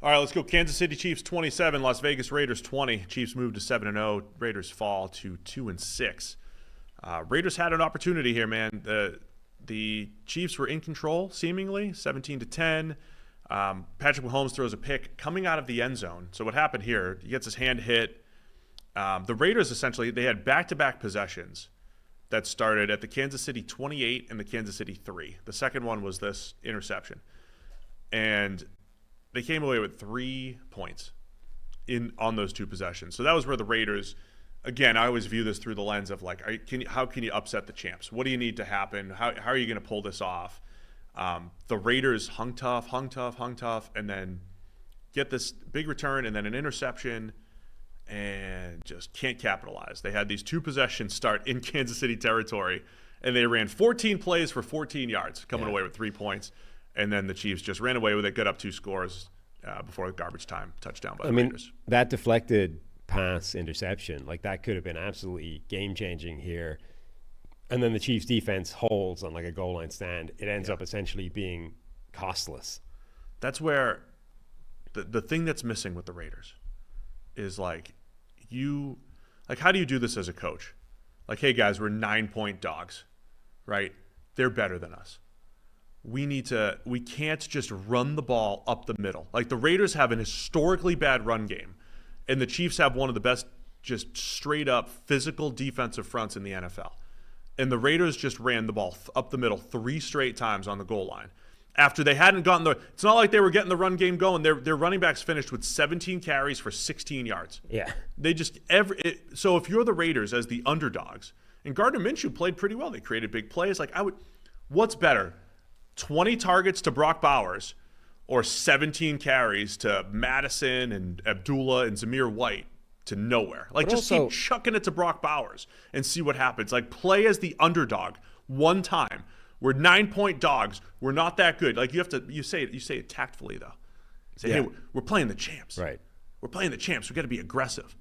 All right, let's go. Kansas City Chiefs 27, Las Vegas Raiders 20. Chiefs moved to 7-0. Raiders fall to 2-6. Raiders had an opportunity here, man. The Chiefs were in control, seemingly, 17-10. Patrick Mahomes throws a pick coming out of the end zone. So what happened here? He gets his hand hit. The Raiders essentially, they had back-to-back possessions that started at the Kansas City 28 and the Kansas City 3. The second one was this interception. And they came away with 3 points on those two possessions. So that was where the Raiders, again, I always view this through the lens of like, how can you upset the champs? What do you need to happen? How are you going to pull this off? The Raiders hung tough, and then get this big return and then an interception and just can't capitalize. They had these two possessions start in Kansas City territory, and they ran 14 plays for 14 yards, coming away with 3 points. And then the Chiefs just ran away with it, got up 2 scores before the garbage time touchdown by the Raiders. That deflected pass interception, like that could have been absolutely game-changing here. And then the Chiefs defense holds on like a goal line stand. It ends up essentially being costless. That's where the thing that's missing with the Raiders is like how do you do this as a coach? Like, hey guys, we're 9-point dogs, right? They're better than us. We can't just run the ball up the middle. Like, the Raiders have an historically bad run game, and the Chiefs have one of the best just straight up physical defensive fronts in the NFL. And the Raiders just ran the ball up the middle 3 straight times on the goal line. After they hadn't gotten it's not like they were getting the run game going. Their running backs finished with 17 carries for 16 yards. Yeah. They just so if you're the Raiders as the underdogs, and Gardner Minshew played pretty well. They created big plays. Like, what's better? 20 targets to Brock Bowers or 17 carries to Madison and Abdullah and Zamir White to nowhere. Like, just keep chucking it to Brock Bowers and see what happens. Like, play as the underdog one time. We're 9-point dogs. We're not that good. Like, you say it tactfully though. Say, hey, we're playing the champs. Right. We're playing the champs. We got to be aggressive.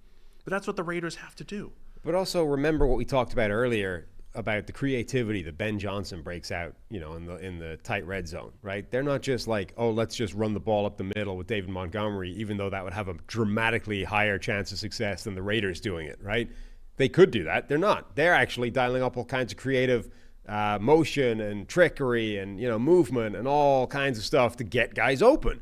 But that's what the Raiders have to do. But also remember what we talked about earlier about the creativity that Ben Johnson breaks out, in the tight red zone, right? They're not just like, oh, let's just run the ball up the middle with David Montgomery, even though that would have a dramatically higher chance of success than the Raiders doing it, right? They could do that. They're not. They're actually dialing up all kinds of creative motion and trickery and, movement and all kinds of stuff to get guys open.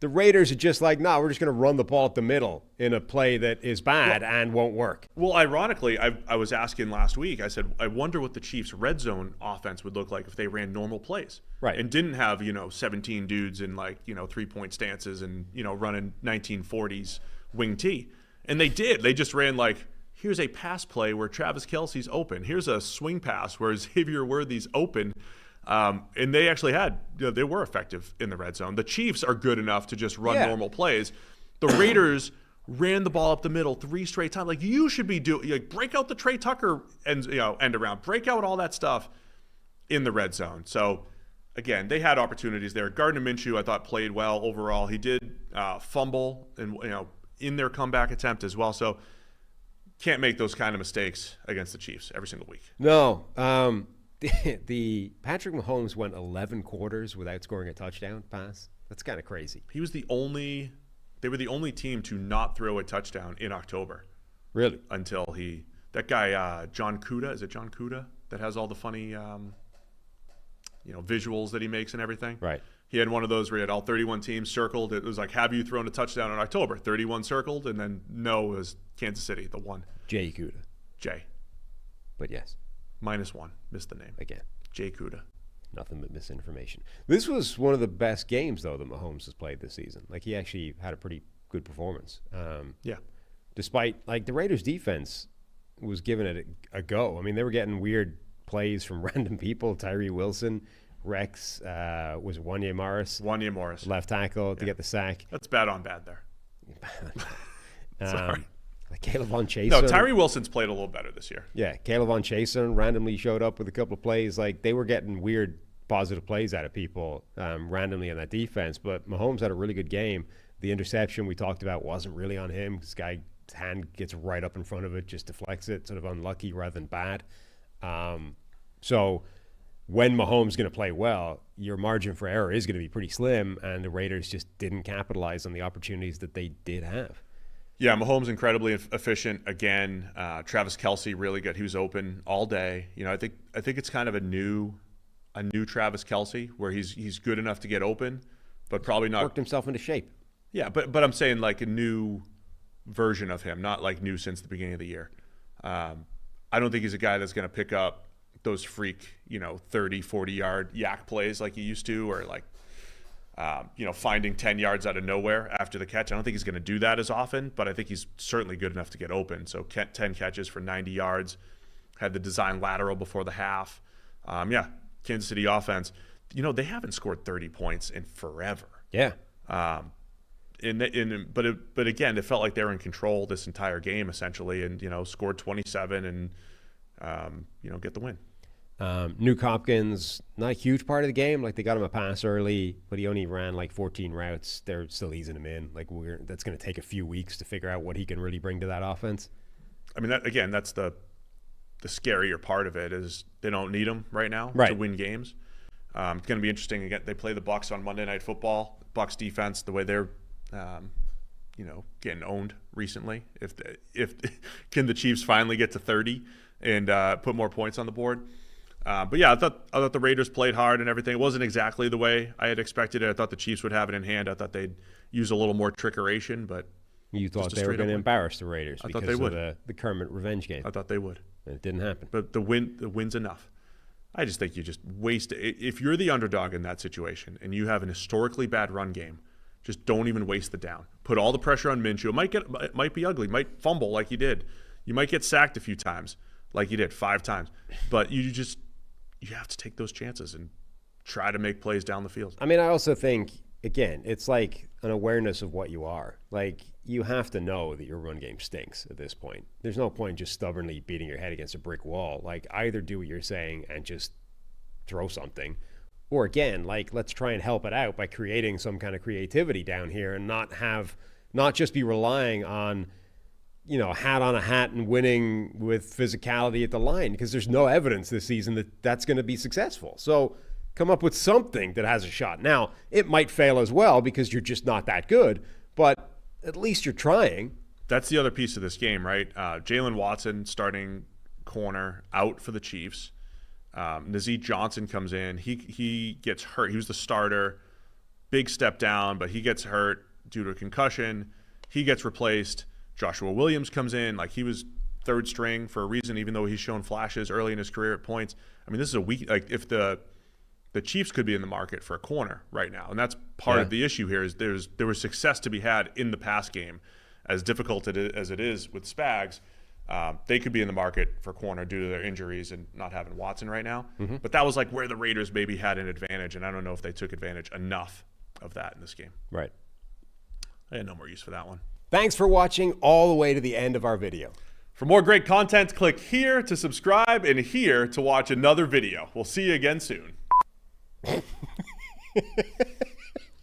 The Raiders are just like, we're just going to run the ball up the middle in a play that is bad and won't work. Well, ironically, I was asking last week, I said, I wonder what the Chiefs' red zone offense would look like if they ran normal plays. Right. And didn't have, 17 dudes in 3-point stances and, running 1940s wing T. And they did. They just ran here's a pass play where Travis Kelce's open. Here's a swing pass where Xavier Worthy's open. And they actually they were effective in the red zone. The Chiefs are good enough to just run normal plays. The Raiders ran the ball up the middle 3 straight times. Like, you should be break out the Trey Tucker end around, break out all that stuff in the red zone. So again, they had opportunities there. Gardner Minshew, I thought, played well overall. He did fumble and in their comeback attempt as well. So can't make those kind of mistakes against the Chiefs every single week. No. The Patrick Mahomes went 11 quarters without scoring a touchdown pass. That's kind of crazy. They were the only team to not throw a touchdown in October. Really? Until that guy, John Kuda, is it John Kuda, that has all the funny, visuals that he makes and everything? Right. He had one of those where he had all 31 teams circled. It was like, have you thrown a touchdown in October? 31 circled, and then no, it was Kansas City, the one. Jay Kuda. Jay. But yes. -1. Missed the name. Again. Jay Kuda. Nothing but misinformation. This was one of the best games, though, that Mahomes has played this season. Like, he actually had a pretty good performance. Despite, the Raiders' defense was giving it a go. I mean, they were getting weird plays from random people. Tyree Wilson, Rex, was it Wanya Morris? Wanya Morris. Left tackle to get the sack. That's bad on bad there. Sorry. Caleb Von Chason. No, Tyree Wilson's played a little better this year. Yeah, Caleb Von Chason randomly showed up with a couple of plays. Like, they were getting weird positive plays out of people randomly in that defense. But Mahomes had a really good game. The interception we talked about wasn't really on him. This guy's hand gets right up in front of it, just deflects it, sort of unlucky rather than bad. So when Mahomes is going to play well, your margin for error is going to be pretty slim, and the Raiders just didn't capitalize on the opportunities that they did have. Yeah, Mahomes incredibly efficient again. Travis Kelce really good. He was open all day. You know, I think it's kind of a new Travis Kelce where he's good enough to get open, but probably not Worked himself into shape. Yeah, but I'm saying like a new version of him, not like new since the beginning of the year. I don't think he's a guy that's going to pick up those freak, 30, 40-yard yak plays like he used to, or like, finding 10 yards out of nowhere after the catch. I don't think he's going to do that as often, but I think he's certainly good enough to get open. So 10 catches for 90 yards, had the design lateral before the half. Kansas City offense, they haven't scored 30 points in forever. Yeah. But again, it felt like they were in control this entire game essentially, and scored 27 and get the win. Nuke Hopkins, not a huge part of the game. Like, they got him a pass early, but he only ran like 14 routes. They're still easing him in. Like, that's going to take a few weeks to figure out what he can really bring to that offense. I mean, that's the scarier part of it, is they don't need him right now to win games. It's going to be interesting. Again, they play the Bucs on Monday Night Football. Bucs defense, the way they're getting owned recently. If can the Chiefs finally get to 30 and put more points on the board? But yeah, I thought the Raiders played hard and everything. It wasn't exactly the way I had expected it. I thought the Chiefs would have it in hand. I thought they'd use a little more trickeration, but you thought they were going to embarrass the Raiders because they would. of the Kermit revenge game. I thought they would. And it didn't happen. But the win's enough. I just think you just waste it. If you're the underdog in that situation and you have an historically bad run game, just don't even waste the down. Put all the pressure on Minshew. It might be ugly. Might fumble like you did. You might get sacked a few times like you did 5 times. But you have to take those chances and try to make plays down the field. I mean, I also think, again, it's like an awareness of what you are. Like, you have to know that your run game stinks at this point. There's no point just stubbornly beating your head against a brick wall. Like, either do what you're saying and just throw something, or again, like, let's try and help it out by creating some kind of creativity down here and not just be relying on, hat on a hat and winning with physicality at the line, because there's no evidence this season that that's going to be successful. So come up with something that has a shot. Now, it might fail as well because you're just not that good, but at least you're trying. That's the other piece of this game, right? Jalen Watson, starting corner, out for the Chiefs. Nazeed Johnson comes in. He gets hurt. He was the starter. Big step down, but he gets hurt due to a concussion. He gets replaced. Joshua Williams comes in. Like, he was third string for a reason, even though he's shown flashes early in his career at points. I mean, this is a week. Like, if the Chiefs could be in the market for a corner right now, and that's part of the issue here, is there was success to be had in the pass game. As difficult as it is with Spags, they could be in the market for corner due to their injuries and not having Watson right now. Mm-hmm. But that was like where the Raiders maybe had an advantage, and I don't know if they took advantage enough of that in this game. Right. I had no more use for that one. Thanks for watching all the way to the end of our video. For more great content, click here to subscribe and here to watch another video. We'll see you again soon.